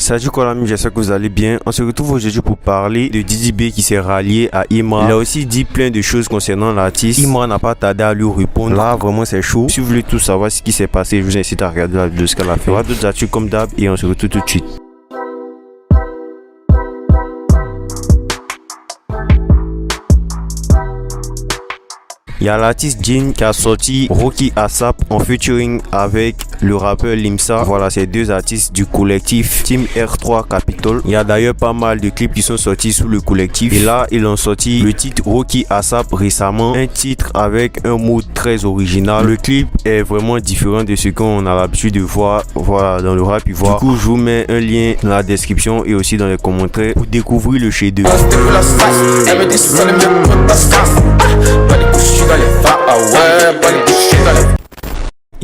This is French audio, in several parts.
Salut quoi l'ami, j'espère que vous allez bien. On se retrouve aujourd'hui pour parler de Didi B qui s'est rallié à Imra. Il a aussi dit plein de choses concernant l'artiste. Imra n'a pas tardé à lui répondre. Là vraiment c'est chaud. Si vous voulez tout savoir ce qui s'est passé, je vous incite à regarder la vidéo ce qu'elle a fait. Il y aura d'autres actus comme d'hab et on se retrouve tout de suite. Il y a l'artiste Jin qui a sorti Rocky ASAP en featuring avec le rappeur Limsa. Voilà, ces deux artistes du collectif Team R3 Capitol. Il y a d'ailleurs pas mal de clips qui sont sortis sous le collectif. Et là, ils ont sorti le titre Rocky ASAP récemment. Un titre avec un mood très original. Le clip est vraiment différent de ce qu'on a l'habitude de voir, voilà, dans le rap ivoire. Du coup, je vous mets un lien dans la description et aussi dans les commentaires pour découvrir le chef-d'œuvre.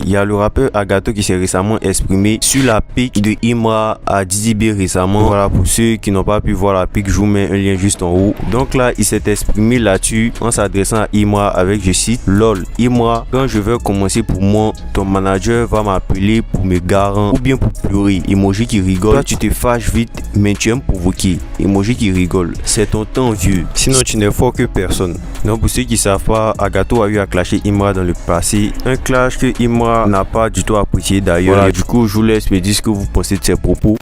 Il y a le rappeur Agato qui s'est récemment exprimé sur la pique de Imra à Didi B récemment. Voilà, pour ceux qui n'ont pas pu voir la pique, je vous mets un lien juste en haut. Donc là, il s'est exprimé là-dessus en s'adressant à Imra avec, je cite, LOL, Imra, quand je vais commencer pour moi, ton manager va m'appeler pour me garant ou bien pour pleurer. Emoji qui rigole. Toi, tu te fâches vite, mais tu aimes provoquer. Emoji qui rigole. C'est ton temps vieux. Sinon, tu n'es fort que personne. Donc, pour ceux qui ne savent pas, Agato a eu à clasher Imra dans le passé. Un clash que Imra n'a pas du tout apprécié d'ailleurs. Voilà, du coup, je vous laisse me dire ce que vous pensez de ces propos.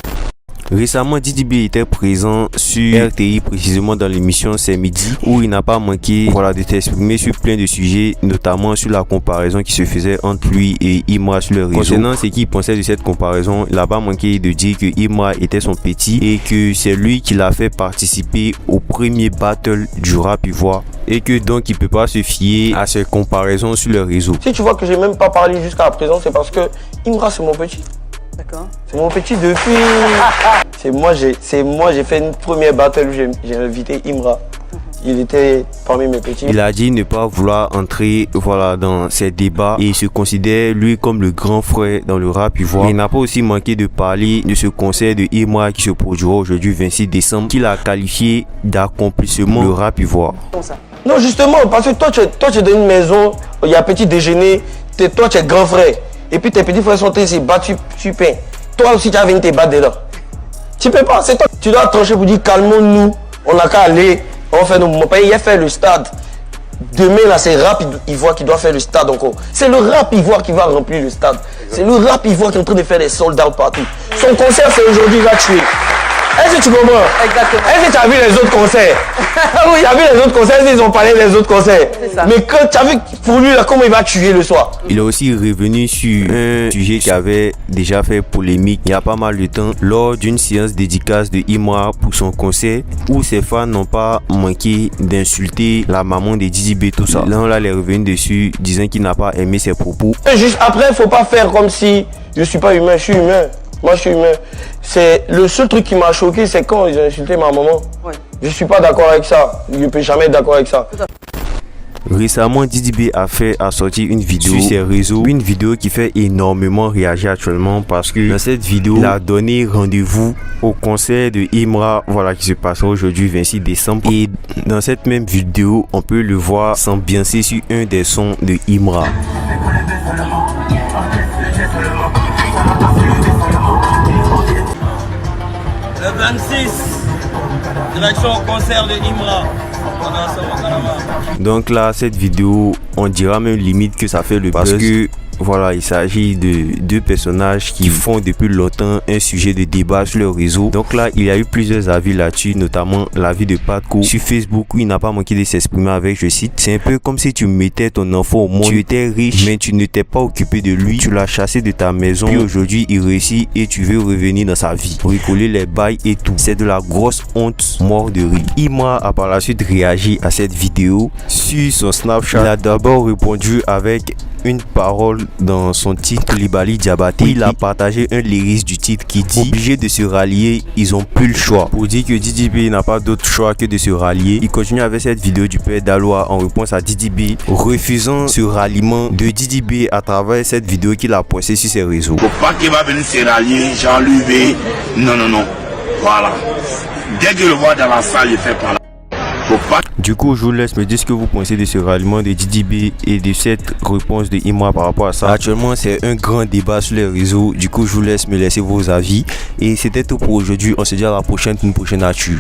Récemment, Didi B était présent sur RTI, précisément dans l'émission C'est Midi, où il n'a pas manqué, voilà, de s'exprimer sur plein de sujets, notamment sur la comparaison qui se faisait entre lui et Imra sur le réseau. Concernant ce qu'il pensait de cette comparaison, il n'a pas manqué de dire que Imra était son petit et que c'est lui qui l'a fait participer au premier battle du rap ivoire et que donc il peut pas se fier à ces comparaisons sur le réseau. Si tu vois que j'ai même pas parlé jusqu'à présent, c'est parce que Imra c'est mon petit. D'accord. C'est mon petit depuis. C'est moi j'ai fait une première battle où j'ai invité Imra. Il était parmi mes petits. Il a dit ne pas vouloir entrer, voilà, dans ces débats et il se considère lui comme le grand frère dans le rap ivoire. Il n'a pas aussi manqué de parler de ce concert de Imra qui se produira aujourd'hui 26 décembre qu'il a qualifié d'accomplissement le rap ivoire. Comment ça? Non, justement, parce que toi tu es dans une maison, il y a petit déjeuner, toi tu es grand frère. Et puis tes petits frères sont ici, tu peins. Toi aussi tu as venu te battre dedans. Tu peux pas, c'est toi. Tu dois trancher pour dire calmons-nous, on n'a qu'à aller, on fait nos moments. Il a fait le stade. Demain là c'est rap ivoire qui doit faire le stade encore. C'est le rap ivoire qui va remplir le stade. C'est le rap ivoire qui est en train de faire des sold out partout. Son concert c'est aujourd'hui, il va tuer. Est-ce que tu comprends? Exactement. Est-ce que tu as vu les autres concerts? Oui, tu as vu les autres concerts, ils ont parlé des autres concerts. Mais quand tu as vu pour lui là, comment il va tuer le soir? Il est aussi revenu sur un sujet qui avait déjà fait polémique il y a pas mal de temps lors d'une séance dédicace de Imra pour son concert où ses fans n'ont pas manqué d'insulter la maman de Didi B, tout ça. Là, il est revenu dessus disant qu'il n'a pas aimé ses propos. Et juste après, il ne faut pas faire comme si je suis pas humain, je suis humain. Moi je suis humain. C'est le seul truc qui m'a choqué, c'est quand ils ont insulté ma maman. Ouais. Je suis pas d'accord avec ça. Je ne peux jamais être d'accord avec ça. Récemment, Didi B a sorti une vidéo sur ses réseaux, une vidéo qui fait énormément réagir actuellement parce que dans cette vidéo, il a donné rendez-vous au concert de Imra, voilà, qui se passera aujourd'hui 26 décembre. Et dans cette même vidéo, on peut le voir s'ambiancer sur un des sons de Imra. Le 26, direction au concert de Imra. Donc là, cette vidéo, on dira même limite que ça fait le buzz. Parce que voilà, il s'agit de deux personnages qui font depuis longtemps un sujet de débat sur le réseau. Donc là, il y a eu plusieurs avis là-dessus, notamment l'avis de Patco sur Facebook où il n'a pas manqué de s'exprimer avec, je cite, c'est un peu comme si tu mettais ton enfant au monde. Tu étais riche, mais tu ne t'es pas occupé de lui. Tu l'as chassé de ta maison. Puis aujourd'hui, il réussit et tu veux revenir dans sa vie. Bricoler les bails et tout. C'est de la grosse honte, mort de rire. Imra a par la suite réagi à cette vidéo sur son Snapchat. Il a d'abord répondu avec une parole dans son titre Koulibaly Diabaté. Il a partagé un lyrics du titre qui dit obligé de se rallier, ils ont plus le choix. Pour dire que Didi B n'a pas d'autre choix que de se rallier, il continue avec cette vidéo du père Daloa en réponse à Didi B, refusant ce ralliement de Didi B à travers cette vidéo qu'il a postée sur ses réseaux. Faut pas qu'il va venir se rallier, Jean-Louis. Non. Voilà. Dès que je le vois dans la salle, il fait par là. Du coup, je vous laisse me dire ce que vous pensez de ce ralliement de Didi B et de cette réponse de Imra par rapport à ça. Actuellement, c'est un grand débat sur les réseaux. Du coup, je vous laisse me laisser vos avis. Et c'était tout pour aujourd'hui. On se dit à la prochaine pour une prochaine actu.